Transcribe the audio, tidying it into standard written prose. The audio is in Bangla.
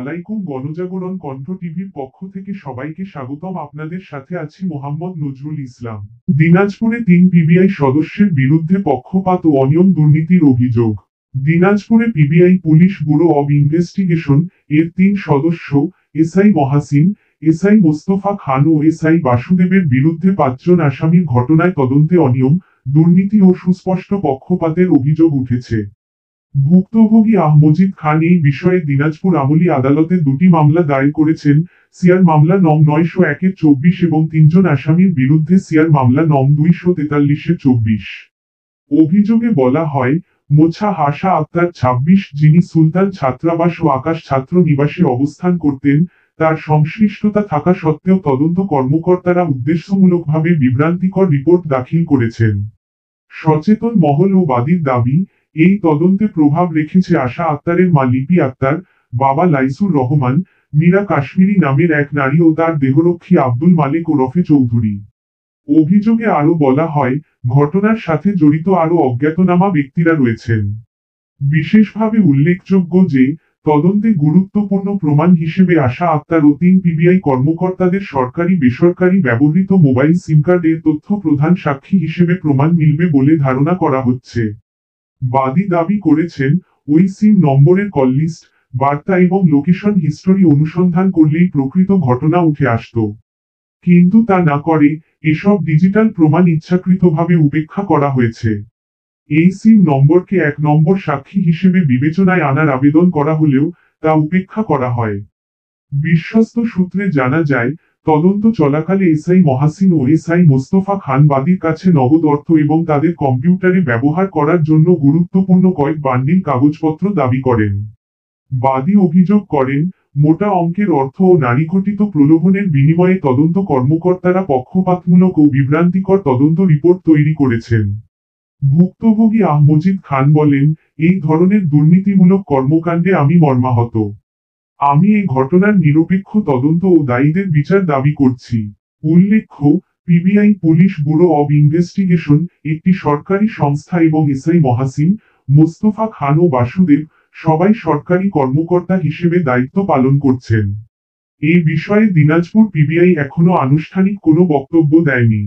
আলাইকুম। গণজাগরণ কণ্ঠ টিভির পক্ষ থেকে সবাইকে স্বাগতম। আপনাদের সাথে আছি মোহাম্মদ নজরুল ইসলাম। দিনাজপুরে 3 পিবিআই সদস্যের বিরুদ্ধে পক্ষপাত ও অনিয়ম দুর্নীতির অভিযোগ। দিনাজপুরে PBI police bureau of investigation এর 3 সদস্য এসআই মহাসিন, এসআই মোস্তফা খান ও এসআই বাসুদেবের বিরুদ্ধে 5 জন আসামির ঘটনায় তদন্তে অনিয়ম, দুর্নীতি ও সুস্পষ্ট পক্ষপাতের অভিযোগ উঠেছে। ভুক্তভোগী আহমজিদ খান এই বিষয়ে দিনাজপুর আমলি আদালতে 2টি মামলা দায়ের করেছেন। সিআর মামলা নং 901-24 এবং 3 জন আসামির বিরুদ্ধে সিআর মামলা নং 243-24। অভিযোগে বলা হয়, মোছা হাসা আক্তার 26, যিনি সুলতান ছাত্রাবাস ও আকাশ ছাত্র নিবাসে অবস্থান করতেন, তার সংশ্লিষ্টতা থাকা সত্ত্বেও তদন্ত কর্মকর্তারা উদ্দেশ্যমূলকভাবে বিভ্রান্তিকর রিপোর্ট দাখিল করেছেন। সচেতন মহল ও বাদীর দাবি, এই তদন্তে প্রভাব রেখেছে আশা আক্তারের মা লিপি আক্তার, বাবা লাইসুর রহমান, মীরা কাশ্মীরি নামের এক নারী ও তার দেহরক্ষী আব্দুল মালেক ওরফে চৌধুরী। অভিযোগে আরো বলা হয়, ঘটনার সাথে জড়িত আরো অজ্ঞাতনামা ব্যক্তিরা রয়েছেন। বিশেষভাবে উল্লেখযোগ্য যে, তদন্তে গুরুত্বপূর্ণ প্রমাণ হিসেবে আশা আক্তার ও 3 পিবিআই কর্মকর্তাদের সরকারি বেসরকারি ব্যবহৃত মোবাইল সিম কার্ডের তথ্য প্রধান সাক্ষী হিসেবে প্রমাণ মিলবে বলে ধারণা করা হচ্ছে। বাদী দাবি করেছেন, ওই সিম নম্বরের কল লিস্ট, বার্তা এবং লোকেশন হিস্টোরি অনুসন্ধান করলেই প্রকৃত ঘটনা উঠে আসত। কিন্তু তা না করে এসব ডিজিটাল প্রমাণ ইচ্ছাকৃতভাবে উপেক্ষা করা হয়েছে। এই সিম নম্বরকে 1 নম্বর সাক্ষী হিসেবে বিবেচনায় আনার আবেদন করা হলেও তা উপেক্ষা করা হয়। বিশ্বস্ত সূত্রে জানা যায়, তদন্ত চলাকালে এসআই মহাসিন ও এসআই মোস্তফা খান বাদীর কাছে নগদ অর্থ এবং তাদের কম্পিউটারে ব্যবহার করার জন্য গুরুত্বপূর্ণ কয়েক বান্ডিল কাগজপত্র দাবি করেন। বাদী অভিযোগ করেন, মোটা অঙ্কের অর্থ ও নারীঘটিত প্রলোভনের বিনিময়ে তদন্ত কর্মকর্তারা পক্ষপাতমূলক ও বিভ্রান্তিকর তদন্ত রিপোর্ট তৈরি করেছেন। ভুক্তভোগী আহমজিদ খান বলেন, এই ধরনের দুর্নীতিমূলক কর্মকাণ্ডে আমি মর্মাহত। আমি এই ঘটনার নিরপেক্ষ তদন্ত ও দায়ীদের বিচার দাবি করছি। উল্লেখ্য, PBI police bureau of investigation একটি সরকারি সংস্থা এবং এসআই মহাসিন, মোস্তফা খান ও বাসুদেব সবাই সরকারি কর্মকর্তা হিসেবে দায়িত্ব পালন করছেন। এই বিষয়ে দিনাজপুর পিবিআই এখনো আনুষ্ঠানিক কোনো বক্তব্য দেয়নি।